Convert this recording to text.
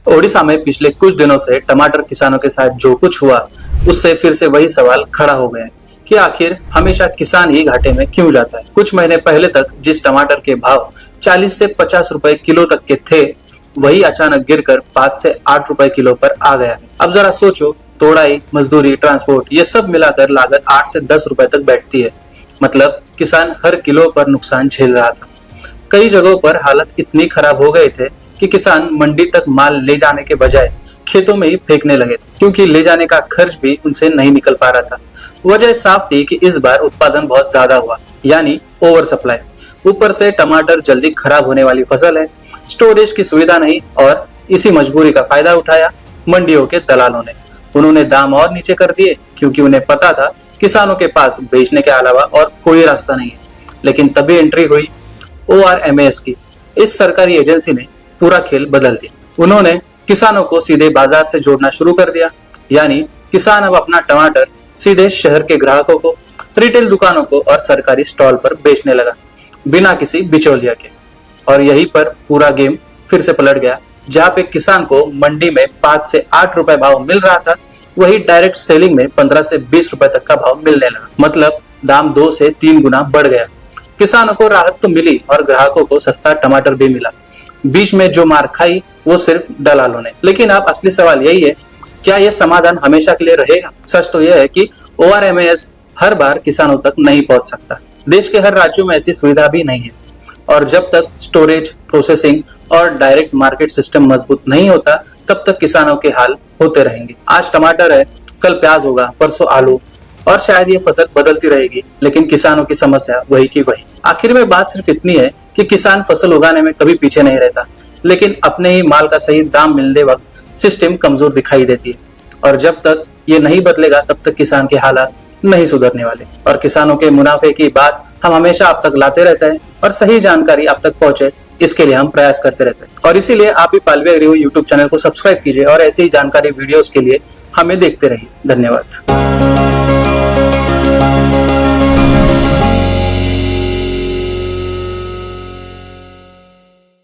ओडिशा में पिछले कुछ दिनों से टमाटर किसानों के साथ जो कुछ हुआ उससे फिर से वही सवाल खड़ा हो गया है कि आखिर हमेशा किसान ही घाटे में क्यों जाता है। कुछ महीने पहले तक जिस टमाटर के भाव 40 से 50 रुपए किलो तक के थे वही अचानक गिरकर 5 से 8 रुपए किलो पर आ गया है। अब जरा सोचो, तोड़ाई, मजदूरी, ट्रांसपोर्ट ये सब मिलाकर लागत 8 से 10 रुपए तक बैठती है। मतलब किसान हर किलो पर नुकसान झेल रहा था। कई जगहों पर हालत इतनी खराब हो गए थे कि किसान मंडी तक माल ले जाने के बजाय खेतों में ही फेंकने लगे थे, क्योंकि ले जाने का खर्च भी उनसे नहीं निकल पा रहा था। वजह साफ थी कि इस बार उत्पादन बहुत ज्यादा हुआ, यानी ओवर सप्लाई। ऊपर से टमाटर जल्दी खराब होने वाली फसल है, स्टोरेज की सुविधा नहीं, और इसी मजबूरी का फायदा उठाया मंडियों के दलालों ने। उन्होंने दाम और नीचे कर दिए क्योंकि उन्हें पता था किसानों के पास बेचने के अलावा और कोई रास्ता नहीं है। लेकिन तभी एंट्री हुई ORMAS की। इस सरकारी एजेंसी ने पूरा खेल बदल दिया। उन्होंने किसानों को सीधे बाजार से जोड़ना शुरू कर दिया, यानी किसान अब अपना टमाटर सीधे शहर के ग्राहकों को, रिटेल दुकानों को और सरकारी स्टॉल पर बेचने लगा, बिना किसी बिचौलिया के। और यहीं पर पूरा गेम फिर से पलट गया। जहाँ पे किसान को मंडी में 5 से 8 रुपए भाव मिल रहा था, वही डायरेक्ट सेलिंग में 15 से 20 रुपए तक का भाव मिलने लगा। मतलब दाम 2 से 3 गुना बढ़ गया। किसानों को राहत तो मिली और ग्राहकों को सस्ता टमाटर भी मिला। बीच में जो मार खाई वो सिर्फ दलालों ने। लेकिन अब असली सवाल यही है, क्या यह समाधान हमेशा के लिए रहेगा? सच तो यह है कि ORMAS हर बार किसानों तक नहीं पहुंच सकता। देश के हर राज्यों में ऐसी सुविधा भी नहीं है, और जब तक स्टोरेज, प्रोसेसिंग और डायरेक्ट मार्केट सिस्टम मजबूत नहीं होता, तब तक किसानों के हाल होते रहेंगे। आज टमाटर है, कल प्याज होगा, परसों आलू, और शायद ये फसल बदलती रहेगी, लेकिन किसानों की समस्या वही की वही। आखिर में बात सिर्फ इतनी है कि किसान फसल उगाने में कभी पीछे नहीं रहता, लेकिन अपने ही माल का सही दाम मिलने वक्त सिस्टम कमजोर दिखाई देती है। और जब तक ये नहीं बदलेगा तब तक किसान के हालात नहीं सुधरने वाले। और किसानों के मुनाफे की बात हम हमेशा आप तक लाते रहते हैं, और सही जानकारी आप तक पहुंचे इसके लिए हम प्रयास करते रहते हैं। और इसीलिए आप भी पालवी एग्री यूट्यूब चैनल को सब्सक्राइब कीजिए और ऐसी ही जानकारी वीडियोस के लिए हमें देखते रहिए। धन्यवाद।